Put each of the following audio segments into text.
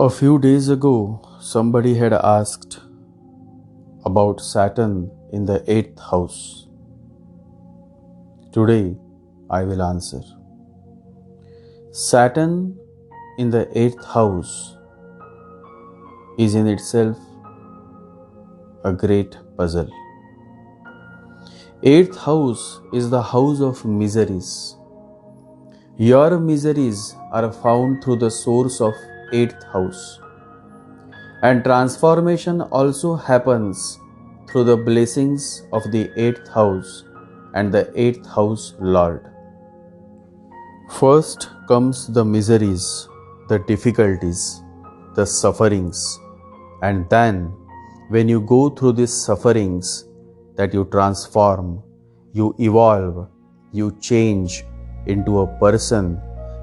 A few days ago, somebody had asked about Saturn in the 8th house. Today, I will answer. Saturn in the 8th house is in itself a great puzzle. 8th house is the house of miseries. Your miseries are found through the source of 8th house. And transformation also happens through the blessings of the 8th house and the 8th house Lord. First comes the miseries, the difficulties, the sufferings, and then when you go through these sufferings, that you transform, you evolve, you change into a person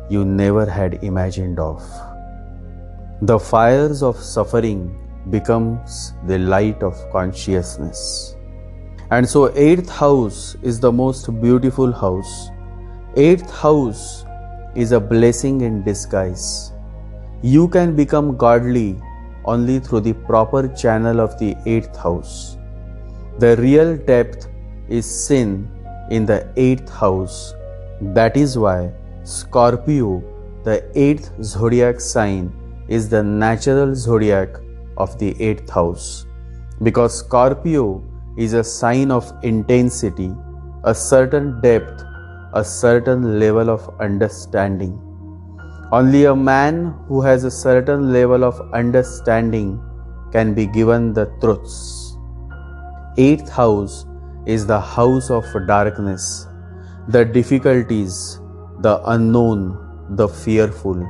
you never had imagined of. The fires of suffering becomes the light of consciousness. And so 8th house is the most beautiful house. 8th house is a blessing in disguise. You can become godly only through the proper channel of the 8th house. The real depth is sin in the 8th house. That is why Scorpio, the 8th zodiac sign, is the natural zodiac of the 8th house. Because Scorpio is a sign of intensity, a certain depth, a certain level of understanding. Only a man who has a certain level of understanding can be given the truths. 8th house is the house of darkness, the difficulties, the unknown, the fearful,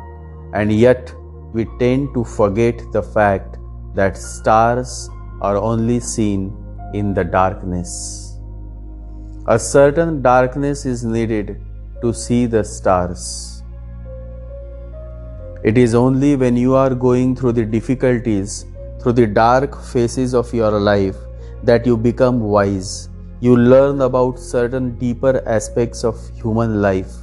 and yet we tend to forget the fact that stars are only seen in the darkness. A certain darkness is needed to see the stars. It is only when you are going through the difficulties, through the dark phases of your life, that you become wise. You learn about certain deeper aspects of human life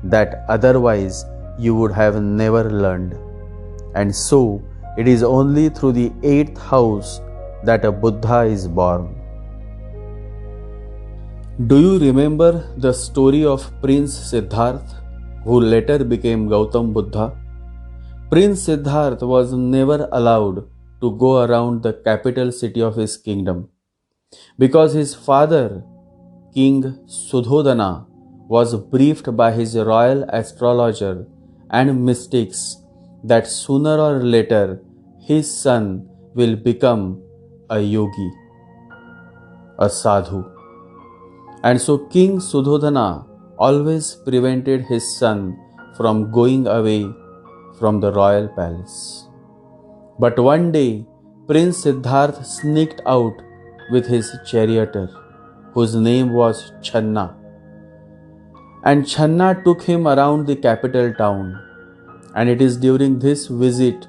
that otherwise you would have never learned. And so, it is only through the 8th house that a Buddha is born. Do you remember the story of Prince Siddhartha, who later became Gautam Buddha? Prince Siddhartha was never allowed to go around the capital city of his kingdom because his father, King Sudhodana, was briefed by his royal astrologer and mystics that sooner or later his son will become a yogi, a sadhu. And so King Sudhodana always prevented his son from going away from the royal palace. But one day, Prince Siddhartha sneaked out with his charioteer, whose name was Channa. And Channa took him around the capital town. And it is during this visit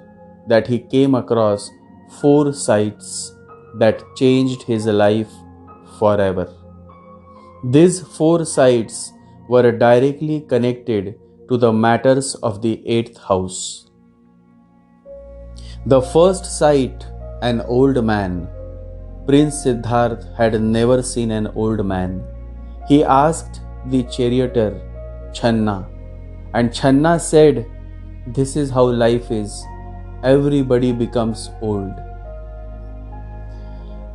that he came across 4 sights that changed his life forever. These 4 sights were directly connected to the matters of the 8th house. The first sight, an old man. Prince Siddhartha had never seen an old man. He asked the charioteer, Channa, and Channa said, "This is how life is. Everybody becomes old."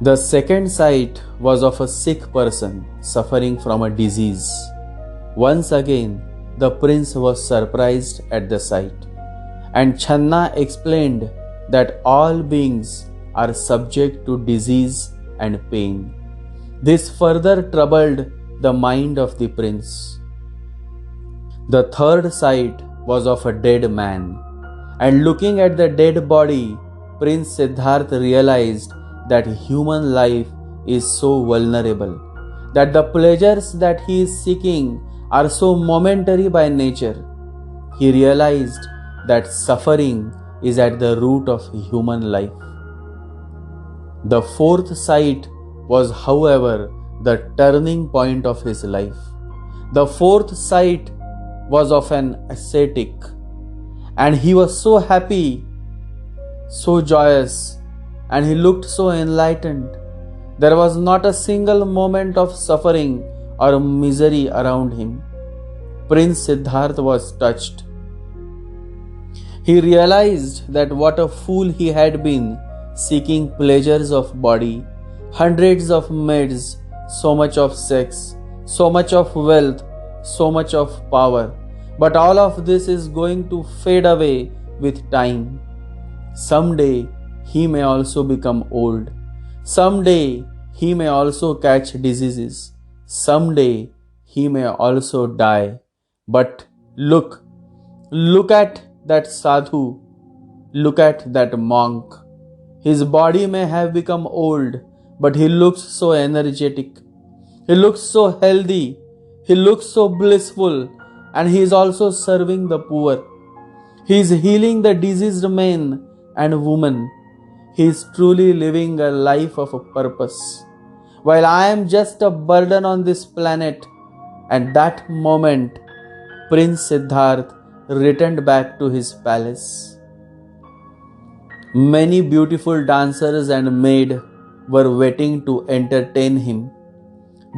The second sight was of a sick person suffering from a disease. Once again, the prince was surprised at the sight, and Channa explained that all beings are subject to disease and pain. This further troubled the mind of the prince. The third sight was of a dead man, and looking at the dead body, Prince Siddhartha realized that human life is so vulnerable, that the pleasures that he is seeking are so momentary by nature. He realized that suffering is at the root of human life. The fourth sight was, however, the turning point of his life. The fourth sight was of an ascetic, and he was so happy so joyous, and he looked so enlightened. There was not a single moment of suffering or misery around him. Prince Siddhartha was touched. He realized that what a fool he had been, seeking pleasures of body, hundreds of maids, so much of sex, so much of wealth, so much of power. But all of this is going to fade away with time. Someday he may also become old. Someday he may also catch diseases. Someday he may also die. But look at that sadhu, look at that monk. His body may have become old, but he looks so energetic. He looks so healthy. He looks so blissful, and he is also serving the poor. He is healing the diseased men and women. He is truly living a life of a purpose. While I am just a burden on this planet, at that moment, Prince Siddhartha returned back to his palace. Many beautiful dancers and maids were waiting to entertain him.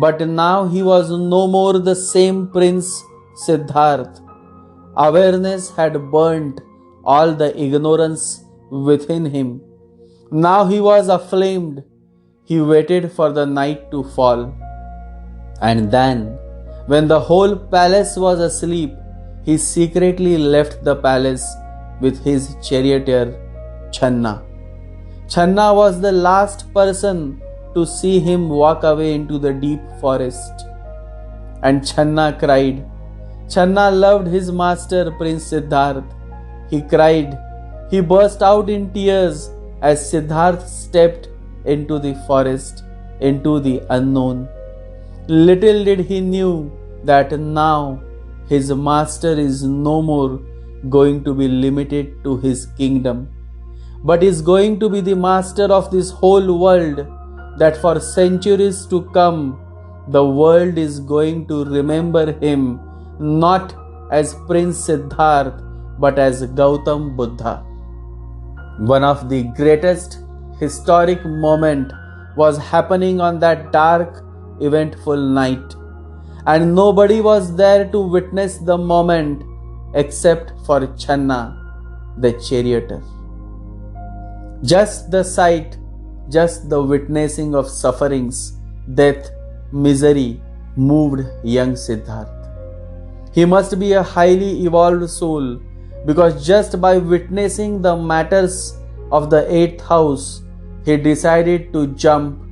But now he was no more the same Prince Siddhartha. Awareness had burnt all the ignorance within him. Now he was aflamed. He waited for the night to fall. And then, when the whole palace was asleep, he secretly left the palace with his charioteer, Channa. Channa was the last person to see him walk away into the deep forest. And Channa cried. Channa loved his master, Prince Siddhartha. He cried. He burst out in tears as Siddhartha stepped into the forest, into the unknown. Little did he knew that now his master is no more going to be limited to his kingdom, but is going to be the master of this whole world, that for centuries to come, the world is going to remember him not as Prince Siddhartha, but as Gautam Buddha. One of the greatest historic moment was happening on that dark, eventful night, and nobody was there to witness the moment except for Channa, the charioteer. Just the sight, just the witnessing of sufferings, death, misery moved young Siddhartha. He must be a highly evolved soul, because just by witnessing the matters of the eighth house, he decided to jump,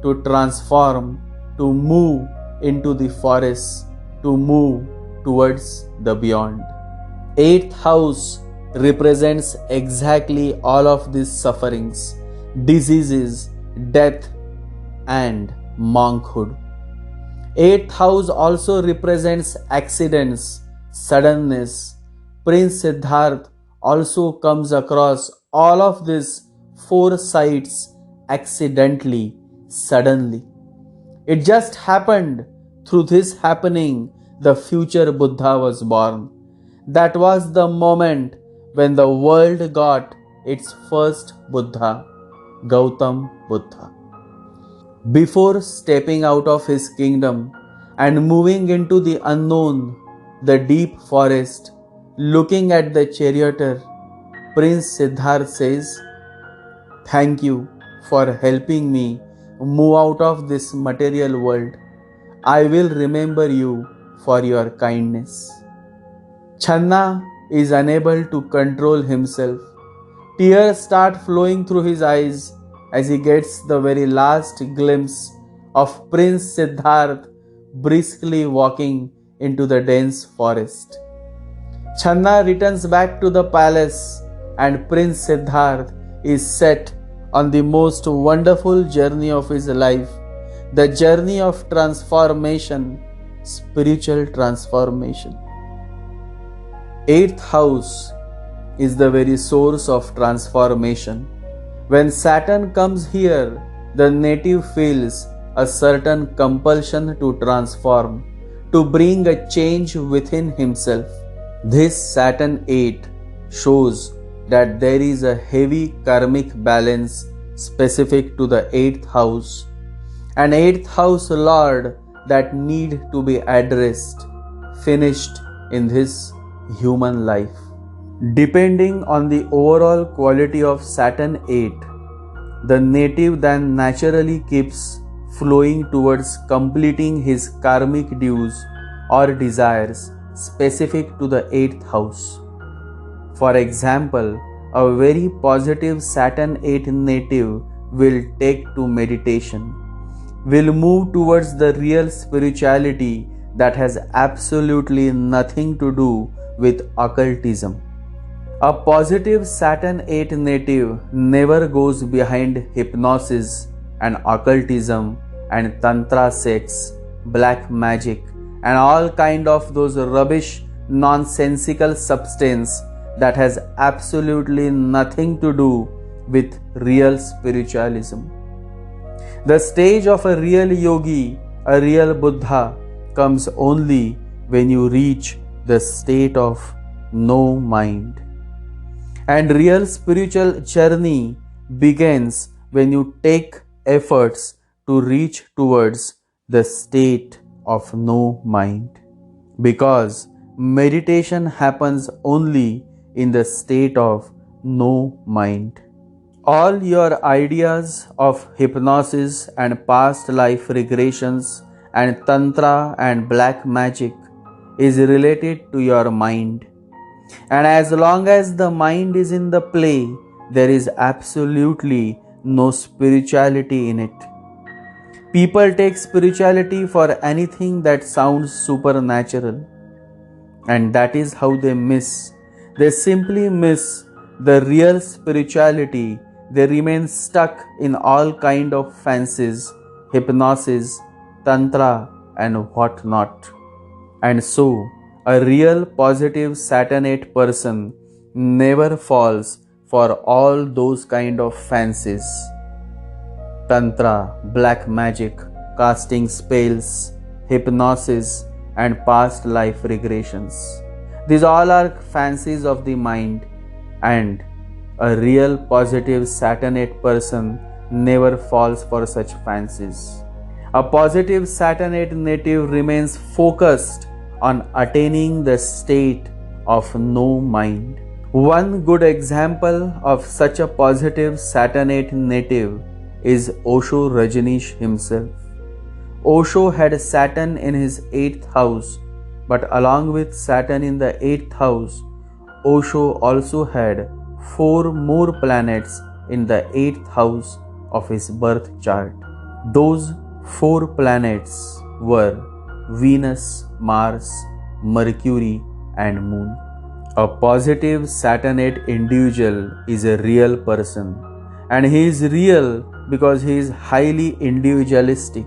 to transform, to move into the forest, to move towards the beyond. Eighth house represents exactly all of these sufferings, diseases, death, and monkhood. Eighth house also represents accidents, suddenness. Prince Siddhartha also comes across all of these four sides accidentally, suddenly. It just happened. Through this happening, the future Buddha was born. That was the moment when the world got its first Buddha, Gautam Buddha. Before stepping out of his kingdom and moving into the unknown, the deep forest, looking at the charioteer, Prince Siddhartha says, "Thank you for helping me move out of this material world. I will remember you for your kindness." Channa is unable to control himself. Tears start flowing through his eyes as he gets the very last glimpse of Prince Siddhartha briskly walking into the dense forest. Channa returns back to the palace, and Prince Siddhartha is set on the most wonderful journey of his life, the journey of transformation, spiritual transformation. Eighth house is the very source of transformation. When Saturn comes here, the native feels a certain compulsion to transform, to bring a change within himself. This Saturn 8 shows that there is a heavy karmic balance specific to the 8th house, an 8th house lord that need to be addressed, finished in this human life. Depending on the overall quality of Saturn 8, the native then naturally keeps flowing towards completing his karmic dues or desires specific to the 8th house. For example, a very positive Saturn 8 native will take to meditation, will move towards the real spirituality that has absolutely nothing to do with occultism. A positive Saturn 8 native never goes behind hypnosis and occultism and tantra sex, black magic, and all kind of those rubbish nonsensical substance that has absolutely nothing to do with real spiritualism. The stage of a real yogi, a real Buddha, comes only when you reach the state of no mind. And real spiritual journey begins when you take efforts to reach towards the state of no mind. Because meditation happens only in the state of no mind. All your ideas of hypnosis and past life regressions and tantra and black magic is related to your mind. And as long as the mind is in the play, there is absolutely no spirituality in it. People take spirituality for anything that sounds supernatural. And that is how they miss. They simply miss the real spirituality. They remain stuck in all kind of fancies, hypnosis, tantra and whatnot. And so, a real positive Saturn 8 person never falls for all those kind of fancies. Tantra, black magic, casting spells, hypnosis and past life regressions. These all are fancies of the mind, and a real positive Saturn 8 person never falls for such fancies. A positive Saturn 8 native remains focused on attaining the state of no mind. One good example of such a positive Saturn 8 native is Osho Rajneesh himself. Osho had Saturn in his 8th house, but along with Saturn in the 8th house, Osho also had 4 more planets in the 8th house of his birth chart. Those 4 planets were Venus, Mars, Mercury and Moon. A positive Saturn 8 individual is a real person, and he is real because he is highly individualistic.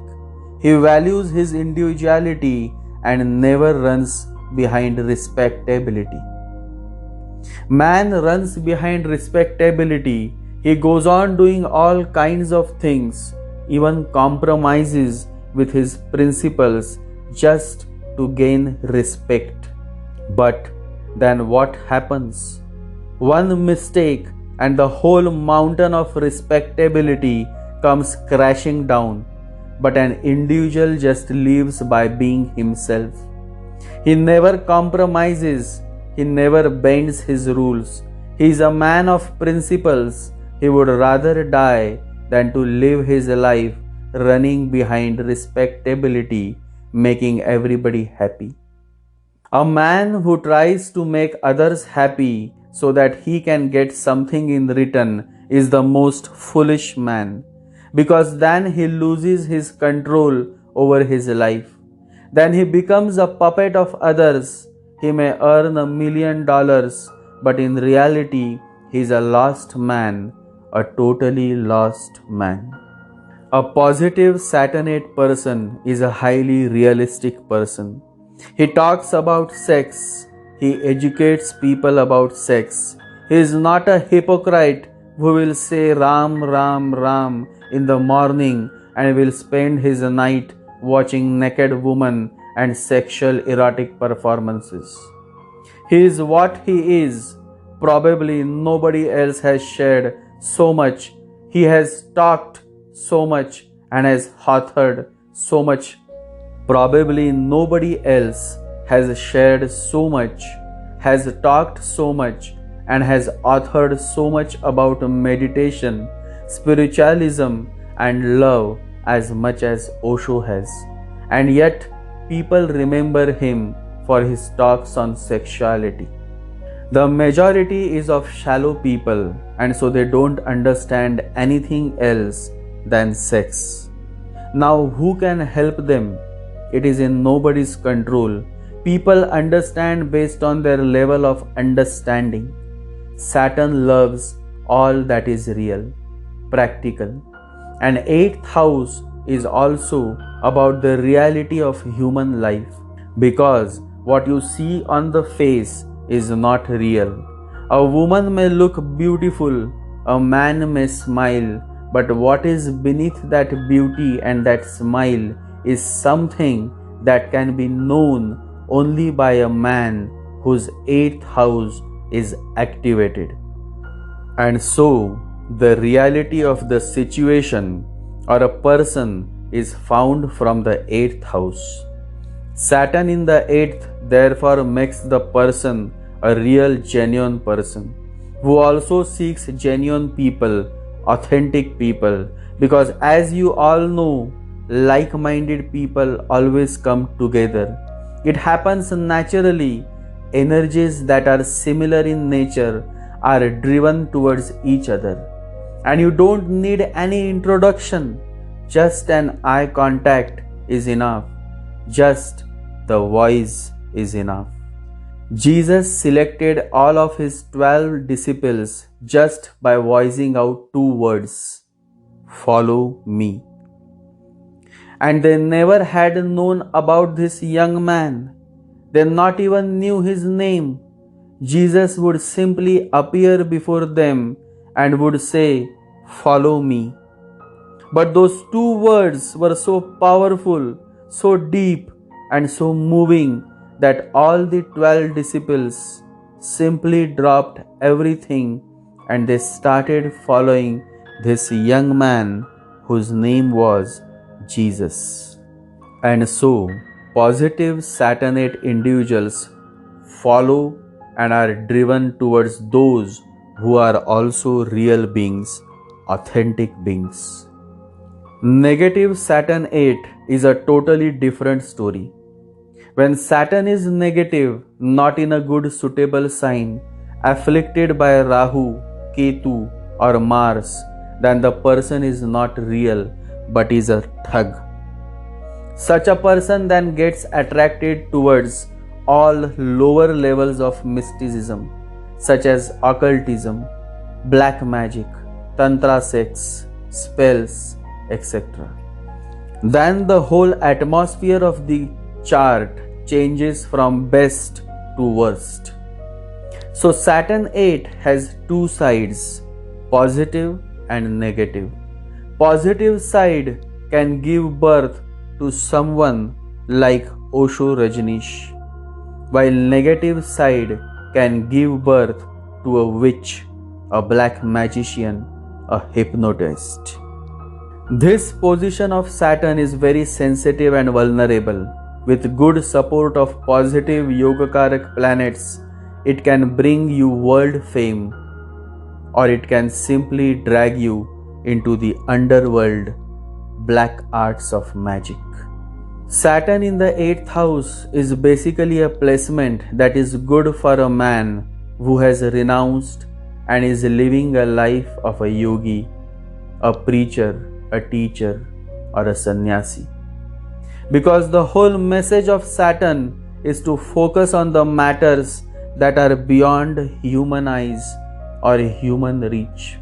He values his individuality and never runs behind respectability. Man runs behind respectability. He goes on doing all kinds of things, even compromises with his principles just to gain respect. But then what happens? One mistake and the whole mountain of respectability comes crashing down. But an individual just lives by being himself. He never compromises. He never bends his rules. He is a man of principles. He would rather die than to live his life running behind respectability, making everybody happy. A man who tries to make others happy so that he can get something in return is the most foolish man, because then he loses his control over his life. Then he becomes a puppet of others. He may earn $1 million, but in reality, he is a lost man, a totally lost man. A positive Saturn 8 person is a highly realistic person. He talks about sex. He educates people about sex. He is not a hypocrite who will say Ram, Ram, Ram in the morning and will spend his night watching naked women and sexual erotic performances. He is what he is, Probably nobody else has shared so much. He has talked so much and has authored so much. Probably nobody else has shared so much, has talked so much, and has authored so much about meditation, spiritualism, and love as much as Osho has. And yet, people remember him for his talks on sexuality. The majority is of shallow people, and so they don't understand anything else than sex. Now, who can help them? It is in nobody's control. People understand based on their level of understanding. Saturn loves all that is real, practical. And eighth house is also about the reality of human life, because what you see on the face is not real. A woman may look beautiful, a man may smile, but what is beneath that beauty and that smile is something that can be known only by a man whose eighth house is activated. And so, the reality of the situation or a person is found from the eighth house. Saturn in the eighth therefore makes the person a real genuine person who also seeks genuine people, authentic people, because as you all know, like-minded people always come together. It happens naturally. Energies that are similar in nature are driven towards each other. And you don't need any introduction. Just an eye contact is enough. Just the voice is enough. Jesus selected all of his 12 disciples just by voicing out two words: follow me. And they never had known about this young man. They not even knew his name. Jesus would simply appear before them and would say, follow me. But those two words were so powerful, so deep, and so moving that all the 12 disciples simply dropped everything and they started following this young man whose name was Jesus. And so, positive Saturnate individuals follow and are driven towards those who are also real beings, authentic beings. Negative Saturn 8 is a totally different story. When Saturn is negative, not in a good suitable sign, afflicted by Rahu, Ketu, or Mars, then the person is not real but is a thug. Such a person then gets attracted towards all lower levels of mysticism, such as occultism, black magic, tantra sex, spells, etc. Then the whole atmosphere of the chart changes from best to worst. So Saturn 8 has two sides, positive and negative. Positive side can give birth to someone like Osho Rajneesh, while negative side can give birth to a witch, a black magician, a hypnotist. This position of Saturn is very sensitive and vulnerable. With good support of positive Yogakarak planets, it can bring you world fame, or it can simply drag you into the underworld, black arts of magic. Saturn in the 8th house is basically a placement that is good for a man who has renounced and is living a life of a yogi, a preacher, a teacher, or a sannyasi. Because the whole message of Saturn is to focus on the matters that are beyond human eyes or human reach.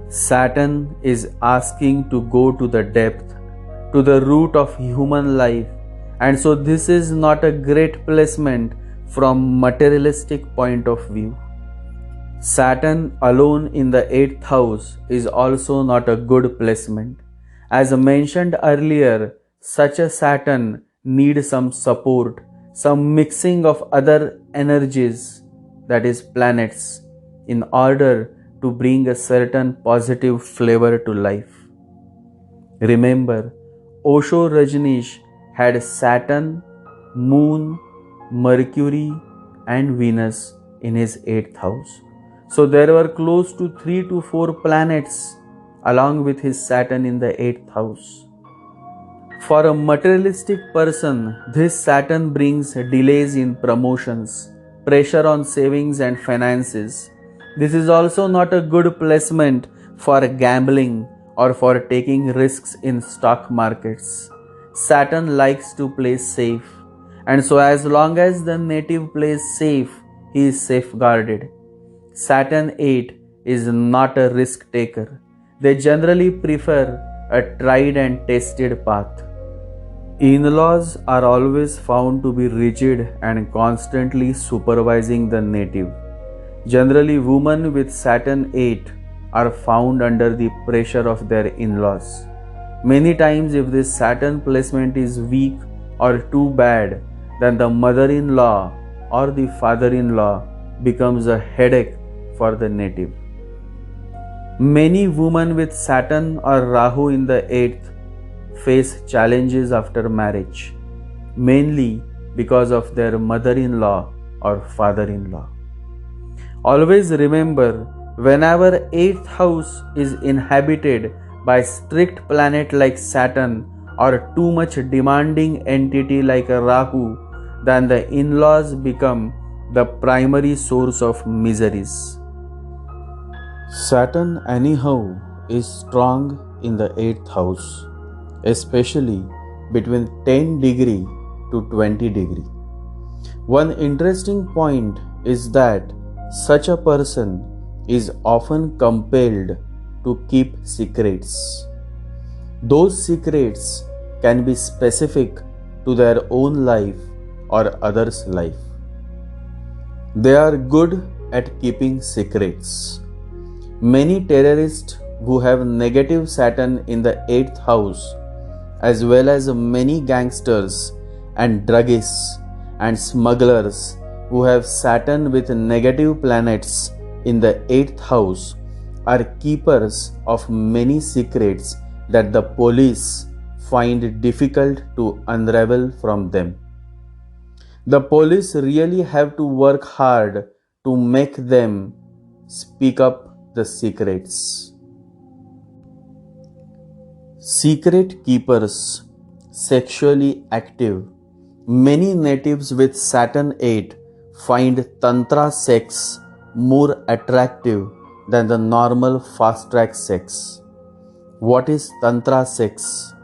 Saturn is asking to go to the depth, to the root of human life, and so this is not a great placement from materialistic point of view. Saturn alone in the 8th house is also not a good placement. As mentioned earlier, such a Saturn needs some support, some mixing of other energies, that is planets, in order to bring a certain positive flavor to life. Remember, Osho Rajneesh had Saturn, Moon, Mercury, and Venus in his 8th house. So there were close to 3 to 4 planets along with his Saturn in the 8th house. For a materialistic person, this Saturn brings delays in promotions, pressure on savings and finances. This is also not a good placement for gambling or for taking risks in stock markets. Saturn likes to play safe, and so as long as the native plays safe, he is safeguarded. Saturn 8 is not a risk taker. They generally prefer a tried and tested path. In-laws are always found to be rigid and constantly supervising the native. Generally, women with Saturn 8 are found under the pressure of their in-laws. Many times, if this Saturn placement is weak or too bad, then the mother-in-law or the father-in-law becomes a headache for the native. Many women with Saturn or Rahu in the 8th face challenges after marriage, mainly because of their mother-in-law or father-in-law. Always remember, whenever 8th house is inhabited by strict planet like Saturn or too much demanding entity like a Rahu, then the in-laws become the primary source of miseries. Saturn anyhow is strong in the 8th house, especially between 10 degree to 20 degree. One interesting point is that such a person is often compelled to keep secrets. Those secrets can be specific to their own life or others' life. They are good at keeping secrets. Many terrorists who have negative Saturn in the 8th house, as well as many gangsters and druggists and smugglers who have Saturn with negative planets in the 8th house, are keepers of many secrets that the police find difficult to unravel from them. The police really have to work hard to make them speak up the secrets. Secret keepers, sexually active. Many natives with Saturn 8 find Tantra sex more attractive than the normal fast track sex. What is Tantra sex?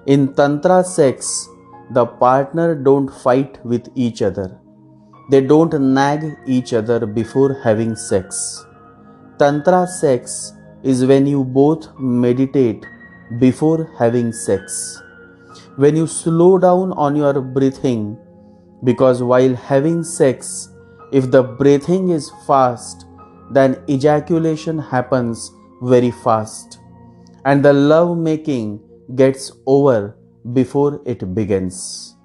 In Tantra sex, the partner don't fight with each other. They don't nag each other before having sex. Tantra sex is when you both meditate before having sex. When you slow down on your breathing, because while having sex, if the breathing is fast, then ejaculation happens very fast, and the love making gets over before it begins.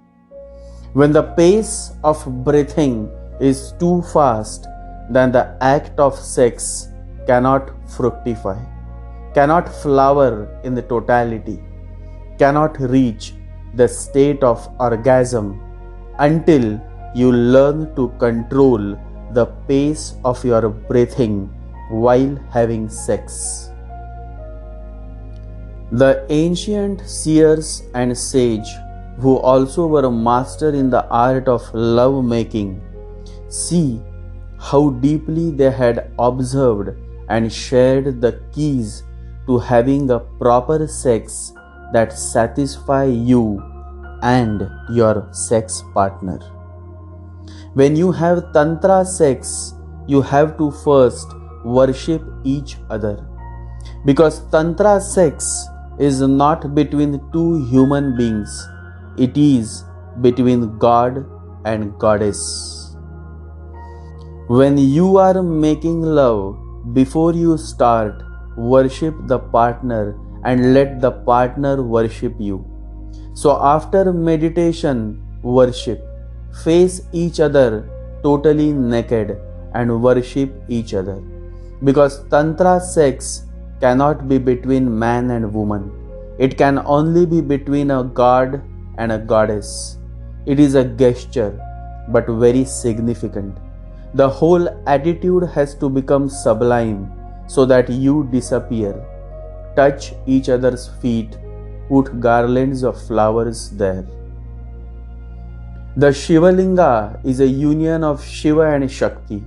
When the pace of breathing is too fast, then the act of sex cannot fructify, cannot flower in the totality, cannot reach the state of orgasm until you learn to control the pace of your breathing while having sex. The ancient seers and sage, who also were a master in the art of love making, see how deeply they had observed and shared the keys to having a proper sex that satisfy you and your sex partner. When you have Tantra sex, you have to first worship each other, because Tantra sex is not between two human beings, it is between God and Goddess. When you are making love, before you start, worship the partner and let the partner worship you. So after meditation, worship. Face each other totally naked and worship each other. Because Tantra sex cannot be between man and woman. It can only be between a god and a goddess. It is a gesture, but very significant. The whole attitude has to become sublime so that you disappear. Touch each other's feet, put garlands of flowers there. The Shivalinga is a union of Shiva and Shakti.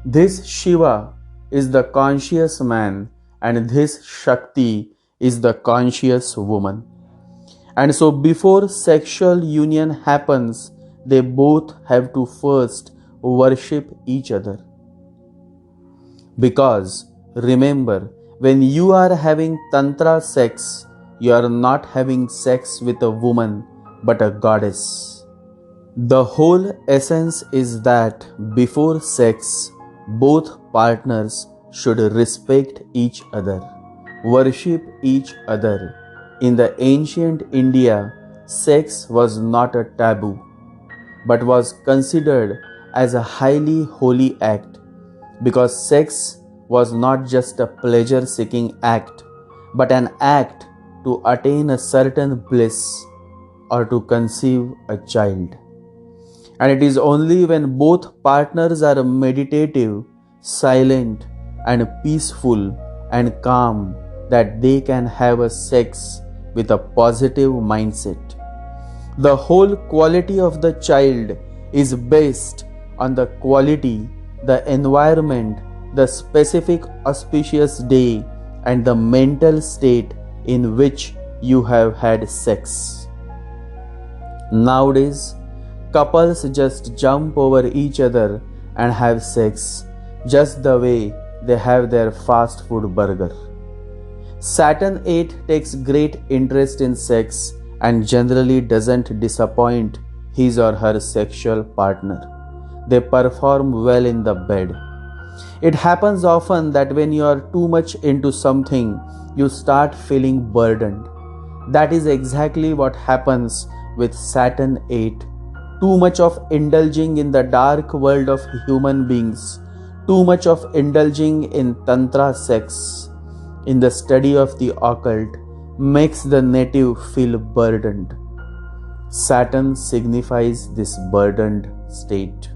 This Shiva is the conscious man and this Shakti is the conscious woman. And so before sexual union happens, they both have to first worship each other. Because remember, when you are having Tantra sex, you are not having sex with a woman but a goddess. The whole essence is that before sex, both partners should respect each other, worship each other. In the ancient India, sex was not a taboo, but was considered as a highly holy act, because sex was not just a pleasure-seeking act, but an act to attain a certain bliss or to conceive a child. And it is only when both partners are meditative, silent, and peaceful and calm that they can have a sex with a positive mindset. The whole quality of the child is based on the quality, the environment, the specific auspicious day, and the mental state in which you have had sex. Nowadays, couples just jump over each other and have sex just the way they have their fast food burger. Saturn 8 takes great interest in sex and generally doesn't disappoint his or her sexual partner. They perform well in the bed. It happens often that when you are too much into something, you start feeling burdened. That is exactly what happens with Saturn 8. Too much of indulging in the dark world of human beings, too much of indulging in Tantra sex, in the study of the occult, makes the native feel burdened. Saturn signifies this burdened state.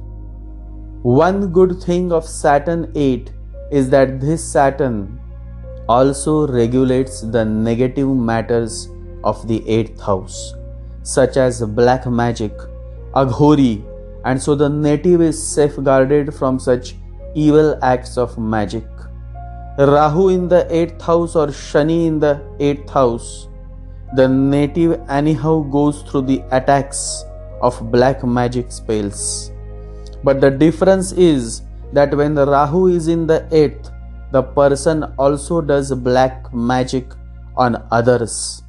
One good thing of Saturn 8 is that this Saturn also regulates the negative matters of the 8th house, such as black magic, Aghori, and so the native is safeguarded from such evil acts of magic. Rahu in the 8th house or Shani in the 8th house, the native anyhow goes through the attacks of black magic spells. But the difference is that when the Rahu is in the 8th, the person also does black magic on others.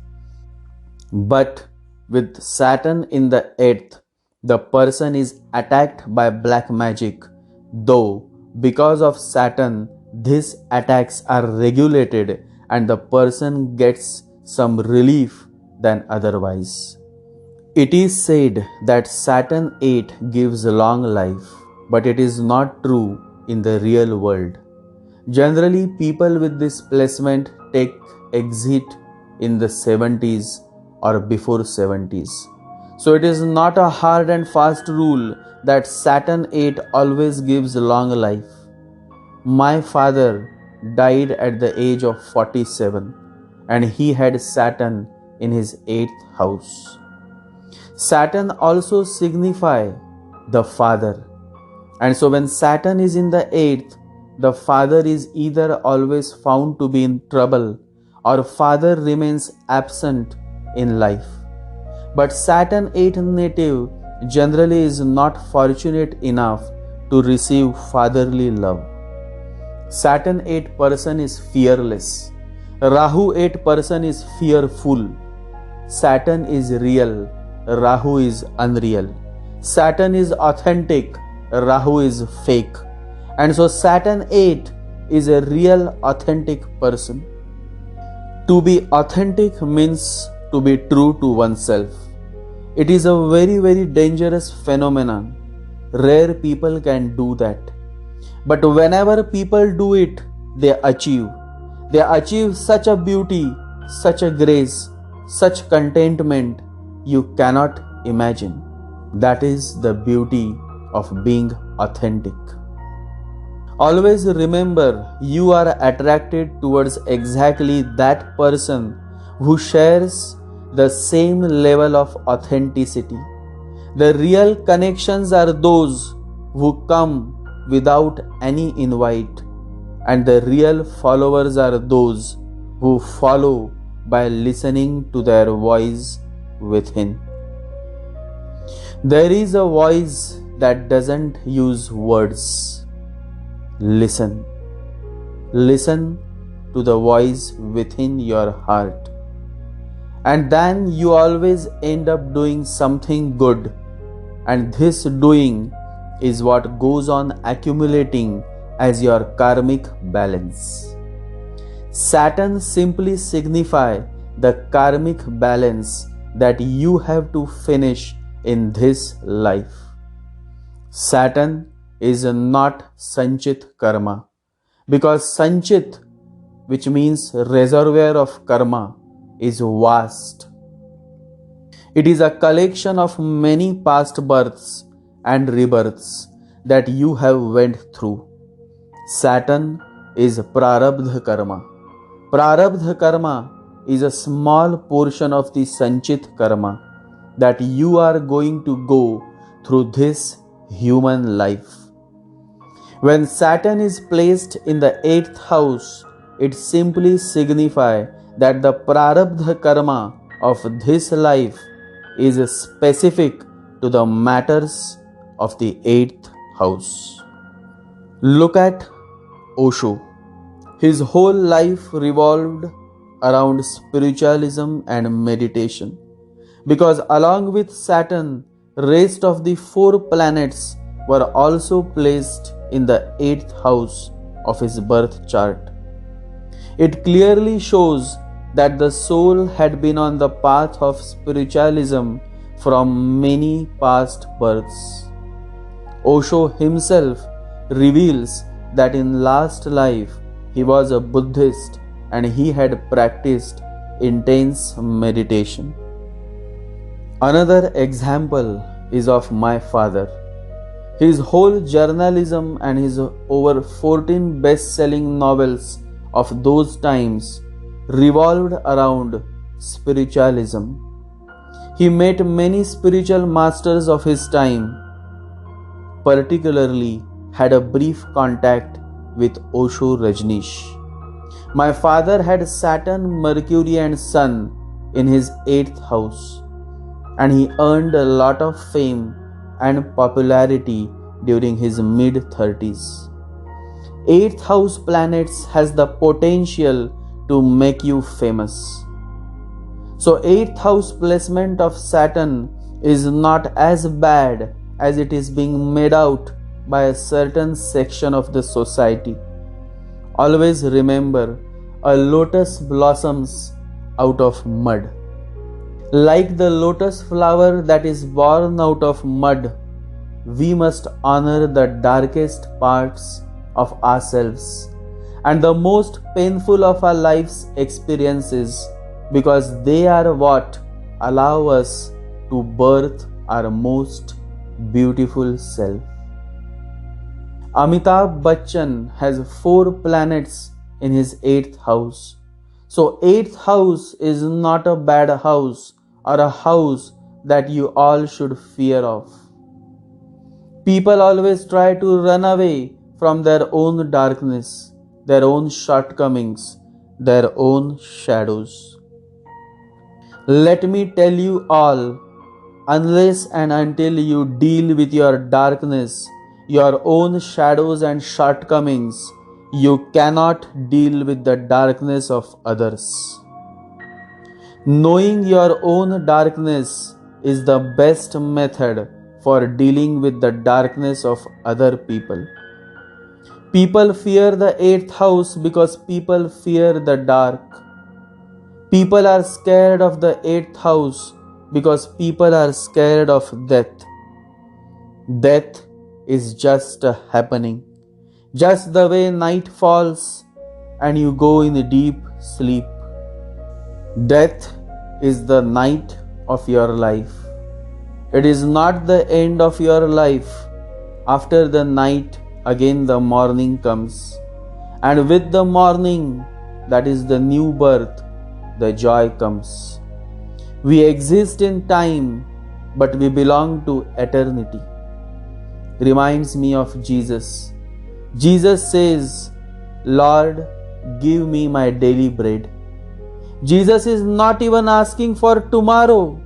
But with Saturn in the 8th, the person is attacked by black magic, though because of Saturn, these attacks are regulated and the person gets some relief than otherwise. It is said that Saturn 8 gives long life, but it is not true in the real world. Generally, people with this placement take exit in the 70s or before 70s. So it is not a hard and fast rule that Saturn 8 always gives long life. My father died at the age of 47 and he had Saturn in his 8th house. Saturn also signifies the father. And so when Saturn is in the 8th, the father is either always found to be in trouble or father remains absent in life. But Saturn 8 native generally is not fortunate enough to receive fatherly love. Saturn 8 person is fearless. Rahu 8 person is fearful. Saturn is real. Rahu is unreal. Saturn is authentic. Rahu is fake. And so Saturn 8 is a real authentic person. To be authentic means to be true to oneself. It is a very, very dangerous phenomenon. Rare people can do that. But whenever people do it, they achieve. They achieve such a beauty, such a grace, such contentment you cannot imagine. That is the beauty of being authentic. Always remember, you are attracted towards exactly that person who shares the same level of authenticity. The real connections are those who come without any invite, and the real followers are those who follow by listening to their voice within. There is a voice that doesn't use words. Listen. Listen to the voice within your heart. And then you always end up doing something good. And this doing is what goes on accumulating as your karmic balance. Saturn simply signifies the karmic balance that you have to finish in this life. Saturn is not Sanchit Karma, because Sanchit, which means reservoir of karma, is vast. It is a collection of many past births and rebirths that you have went through. Saturn is Prarabdha Karma. Prarabdha Karma is a small portion of the Sanchit Karma that you are going to go through this human life. When Saturn is placed in the 8th house, it simply signifies that the Prarabdha Karma of this life is specific to the matters of the 8th house. Look at Osho. His whole life revolved around spiritualism and meditation, because along with Saturn, rest of the 4 planets were also placed in the 8th house of his birth chart. It clearly shows that the soul had been on the path of spiritualism from many past births. Osho himself reveals that in last life he was a Buddhist and he had practiced intense meditation. Another example is of my father. His whole journalism and his over 14 best-selling novels of those times revolved around spiritualism. He met many spiritual masters of his time, particularly had a brief contact with Osho Rajneesh. My father had Saturn, Mercury and Sun in his 8th house, and he earned a lot of fame and popularity during his mid-30s. 8th house planets has the potential to make you famous. So 8th house placement of Saturn is not as bad as it is being made out by a certain section of the society. Always remember, a lotus blossoms out of mud. Like the lotus flower that is born out of mud, we must honor the darkest parts of ourselves and the most painful of our life's experiences, because they are what allow us to birth our most beautiful self. Amitabh Bachchan has 4 planets in his 8th house. So 8th house is not a bad house or a house that you all should fear of. People always try to run away from their own darkness, their own shortcomings, their own shadows. Let me tell you all, unless and until you deal with your darkness, your own shadows and shortcomings, you cannot deal with the darkness of others. Knowing your own darkness is the best method for dealing with the darkness of other people. People fear the 8th house because people fear the dark. People are scared of the 8th house because people are scared of death. Death is just a happening. just the way night falls and you go in a deep sleep. Death is the night of your life. It is not the end of your life. After the night, again the morning comes. And with the morning, that is the new birth, the joy comes. We exist in time, but we belong to eternity. Reminds me of Jesus. Jesus says, Lord, give me my daily bread. Jesus is not even asking for tomorrow.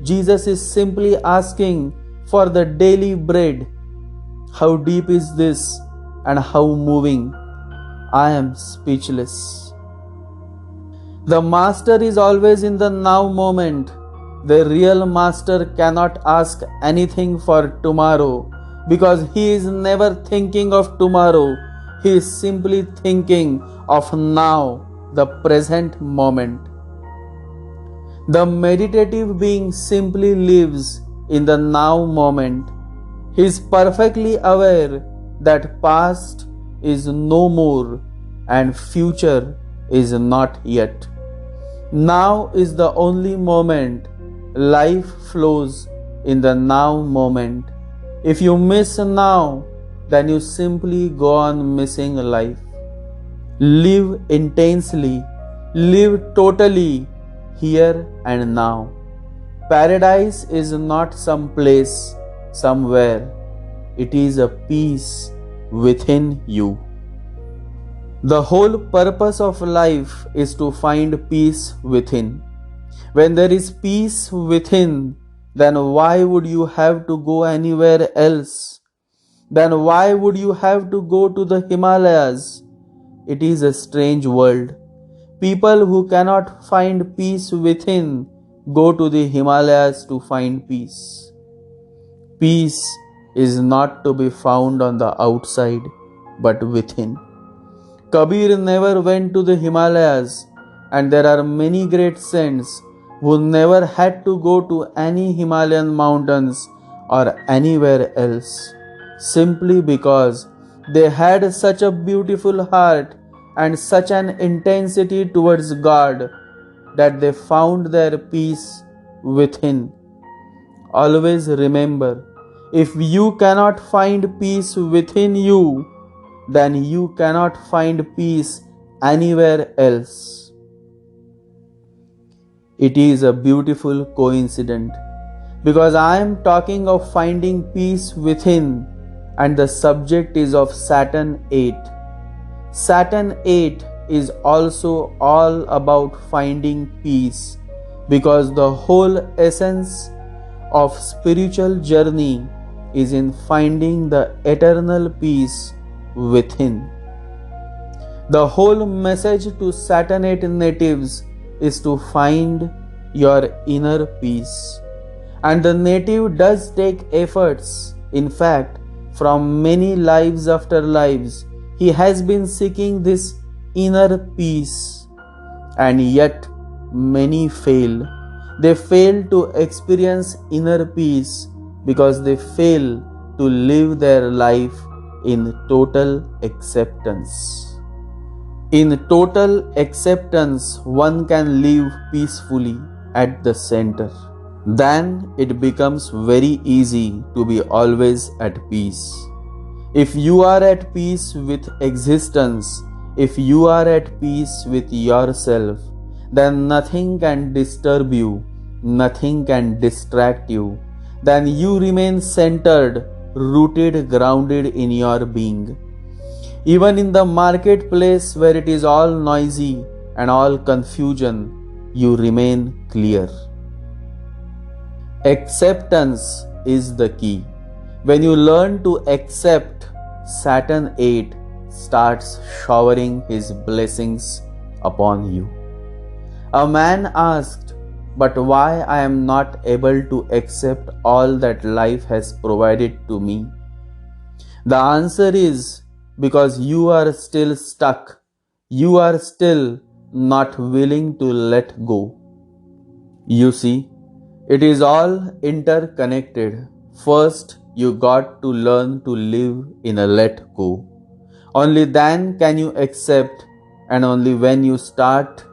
Jesus is simply asking for the daily bread. How deep is this and how moving? I am speechless. The master is always in the now moment. The real master cannot ask anything for tomorrow because he is never thinking of tomorrow. He is simply thinking of now, the present moment. The meditative being simply lives in the now moment. He is perfectly aware that past is no more and future is not yet. Now is the only moment. Life flows in the now moment. If you miss now, then you simply go on missing life. Live intensely, live totally, here and now. Paradise is not some place, somewhere. It is a peace within you. The whole purpose of life is to find peace within. When there is peace within, then why would you have to go anywhere else? Then why would you have to go to the Himalayas? It is a strange world. People who cannot find peace within go to the Himalayas to find peace. Peace is not to be found on the outside, but within. Kabir never went to the Himalayas, and there are many great saints who never had to go to any Himalayan mountains or anywhere else, simply because they had such a beautiful heart and such an intensity towards God that they found their peace within. Always remember, if you cannot find peace within you, then you cannot find peace anywhere else. It is a beautiful coincidence because I am talking of finding peace within and the subject is of Saturn 8. Saturn 8 is also all about finding peace because the whole essence of spiritual journey is in finding the eternal peace within. The whole message to Saturn 8 natives is to find your inner peace. And the native does take efforts. In fact, from many lives after lives, he has been seeking this inner peace. And yet, many fail. They fail to experience inner peace because they fail to live their life in total acceptance. In total acceptance, one can live peacefully at the center. Then it becomes very easy to be always at peace. If you are at peace with existence, if you are at peace with yourself, then nothing can disturb you, nothing can distract you. Then you remain centered, rooted, grounded in your being. Even in the marketplace where it is all noisy and all confusion, you remain clear. Acceptance is the key. When you learn to accept, Saturn 8 starts showering his blessings upon you. A man asked, "But why I am not able to accept all that life has provided to me?" The answer is because you are still stuck. You are still not willing to let go. You see, it is all interconnected. First, you got to learn to live in a let go. Only then can you accept, and only when you start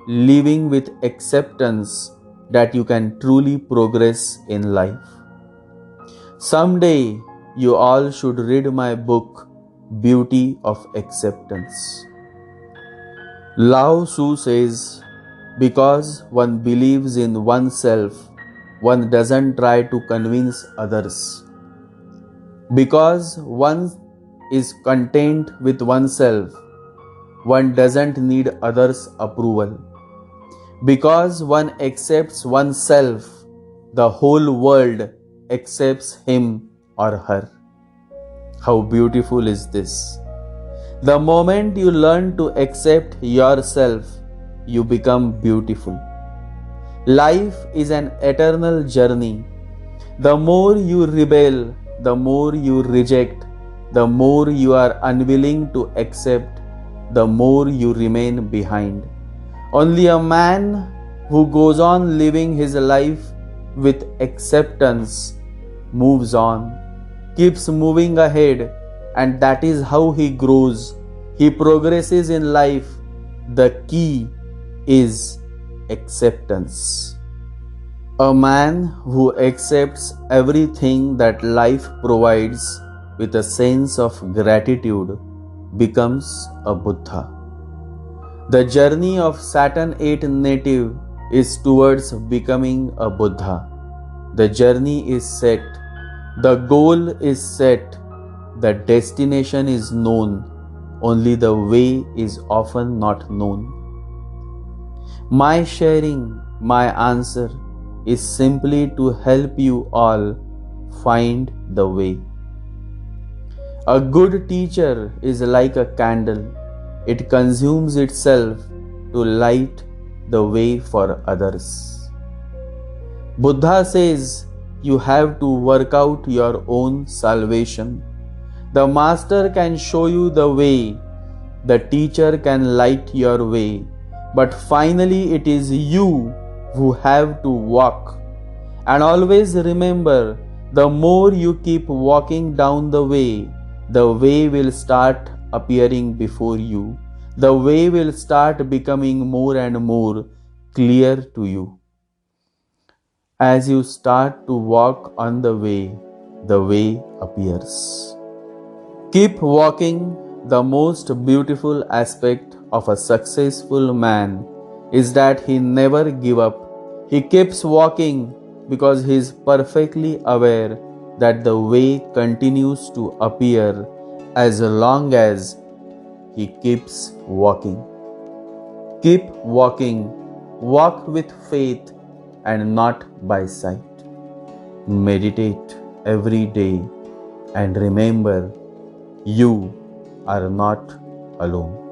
living with acceptance that you can truly progress in life. Someday you all should read my book, Beauty of Acceptance. Lao Tzu says, because one believes in oneself, one doesn't try to convince others. Because one is content with oneself, one doesn't need others' approval. Because one accepts oneself, the whole world accepts him or her. How beautiful is this? The moment you learn to accept yourself, you become beautiful. Life is an eternal journey. The more you rebel, the more you reject, the more you are unwilling to accept, the more you remain behind. Only a man who goes on living his life with acceptance moves on, keeps moving ahead, and that is how he grows. He progresses in life. The key is acceptance. A man who accepts everything that life provides with a sense of gratitude becomes a Buddha. The journey of Saturn 8 native is towards becoming a Buddha. The journey is set. The goal is set. The destination is known. Only the way is often not known. My sharing, my answer is simply to help you all find the way. A good teacher is like a candle. It consumes itself to light the way for others. Buddha says you have to work out your own salvation. The master can show you the way. The teacher can light your way. But finally it is you who have to walk. And always remember, the more you keep walking down the way will start appearing before you. The way will start becoming more and more clear to you. As you start to walk on the way appears. Keep walking. The most beautiful aspect of a successful man is that he never gives up. He keeps walking because he is perfectly aware that the way continues to appear as long as he keeps walking. Keep walking. Walk with faith and not by sight. Meditate every day and remember, you are not alone.